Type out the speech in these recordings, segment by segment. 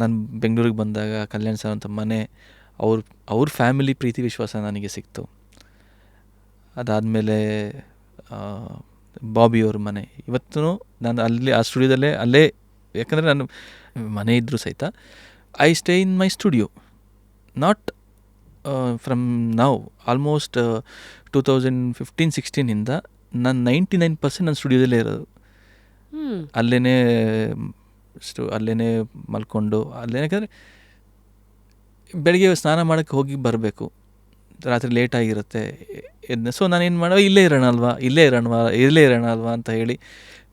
ನಾನು ಬೆಂಗಳೂರಿಗೆ ಬಂದಾಗ ಕಲ್ಯಾಣ್ ಸರ್ ಅಂತ ಮನೆ, ಅವ್ರ ಫ್ಯಾಮಿಲಿ ಪ್ರೀತಿ ವಿಶ್ವಾಸ ನನಗೆ ಸಿಕ್ತು. ಅದಾದಮೇಲೆ ಬಾಬಿಯವ್ರ ಮನೆ. ಇವತ್ತೂ ನಾನು ಅಲ್ಲಿ ಆ ಸ್ಟುಡಿಯೋದಲ್ಲೇ ಅಲ್ಲೇ, ಯಾಕಂದರೆ ನಾನು ಮನೆ ಇದ್ದರೂ ಸಹಿತ I stay in my studio, not from now almost 2015-16 ನಾನು 99% ನನ್ನ ಸ್ಟುಡಿಯೋದಲ್ಲೇ ಇರೋದು. ಅಲ್ಲೇ ಮಲ್ಕೊಂಡು ಅಲ್ಲೇ, ಯಾಕಂದರೆ ಬೆಳಗ್ಗೆ ಸ್ನಾನ ಮಾಡೋಕ್ಕೆ ಹೋಗಿ ಬರಬೇಕು, ರಾತ್ರಿ ಲೇಟಾಗಿರುತ್ತೆ. ಸೊ ನಾನೇನು ಮಾಡೋ, ಇಲ್ಲೇ ಇರೋಣ ಅಲ್ವಾ ಅಂತ ಹೇಳಿ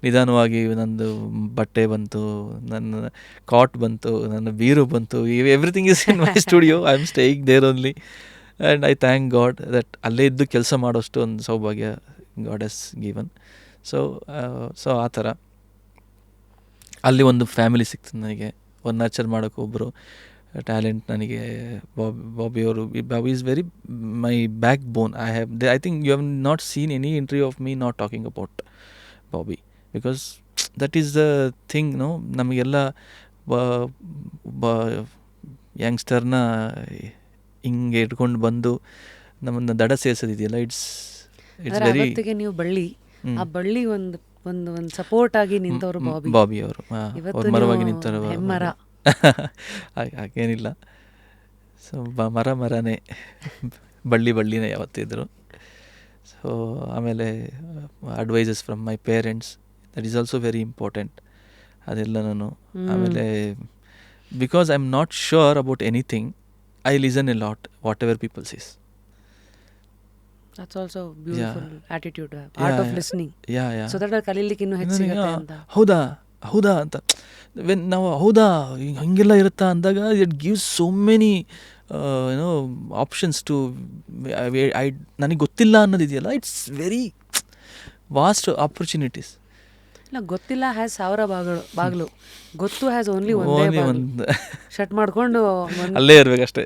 ನಿಧಾನವಾಗಿ ನಂದು ಬಟ್ಟೆ ಬಂತು, ನನ್ನ ಕಾಟ್ ಬಂತು, ನನ್ನ ಬೀರು ಬಂತು. Everything is in my studio. I am staying there only and I thank God that ಅಲ್ಲೇ ಇದ್ದು ಕೆಲಸ ಮಾಡೋಷ್ಟು ಒಂದು ಸೌಭಾಗ್ಯ ಗಾಡ್ ಹ್ಯಾಸ್ ಗಿವನ್. ಸೊ ಆ ಥರ ಅಲ್ಲಿ ಒಂದು ಫ್ಯಾಮಿಲಿ ಸಿಕ್ತು ನನಗೆ, ಒಂದು ನರ್ಚರ್ ಮಾಡೋಕ್ಕೆ ಒಬ್ಬರು ಟ್ಯಾಲೆಂಟ್ ನನಗೆ. ಬಾಬಿಯವರು, Bobby is very my backbone. I think you have not seen any interview of me not talking about Bobby, because that is the thing. ನಮಗೆಲ್ಲ ಯಂಗ್ಸ್ಟರ್ನ ಹಿಂಗೆ ಇಟ್ಕೊಂಡು ಬಂದು ನಮ್ಮನ್ನು ದಡ ಸೇರಿಸೋದಿದೆಯಲ್ಲ, ಇಟ್ಸ್ ವೆರಿ. ನೀವು ಬಳ್ಳಿ, ಆ ಬಳ್ಳಿ ಒಂದು ಸಪೋರ್ಟ್ ಆಗಿ ನಿಂತವರು ಬಾಬಿ ಅವರು, ಅವ್ರ ಮರವಾಗಿ ನಿಂತವರು. ಮರ ಹಾಗೇನಿಲ್ಲ. ಸೊ ಮರನೇ, ಬಳ್ಳಿನೇ ಯಾವತ್ತಿದ್ರು. ಸೊ ಆಮೇಲೆ advises from my parents, that is also very important. ಅದೆಲ್ಲ ನಾನು ಆಮೇಲೆ, because I am not sure about anything, I listen A lot what ever people says. That's also beautiful attitude, art of listening. Yeah. So that ಕಲೀಲಿಕ್ಕೆ ಇನ್ನೂ ಹೆಚ್ಚು ಸಿಗುತ್ತೆ ಅಂತ. ಹೌದಾ ಅಂತ ವೆನ್ ನಾವು ಹೌದಾ ಹಂಗೆಲ್ಲ ಇರುತ್ತಾ ಅಂದಾಗ it gives so many options to ನನಗೆ ಗೊತ್ತಿಲ್ಲ ಅನ್ನೋದಿದೆಯಲ್ಲ, ಇಟ್ಸ್ ವೆರಿ ವಾಸ್ಟ್ ಆಪರ್ಚುನಿಟೀಸ್. ಇಲ್ಲ, ಗೊತ್ತಿಲ್ಲ ಹ್ಯಾಸ್ 1000 ಬಾಗಿಲು, ಗೊತ್ತು ಹ್ಯಾಸ್ ಓನ್ಲಿ ಒಂದು. ಶಟ್ ಮಾಡ್ಕೊಂಡು ಅಲ್ಲೇ ಇರ್ಬೇಕಷ್ಟೇ.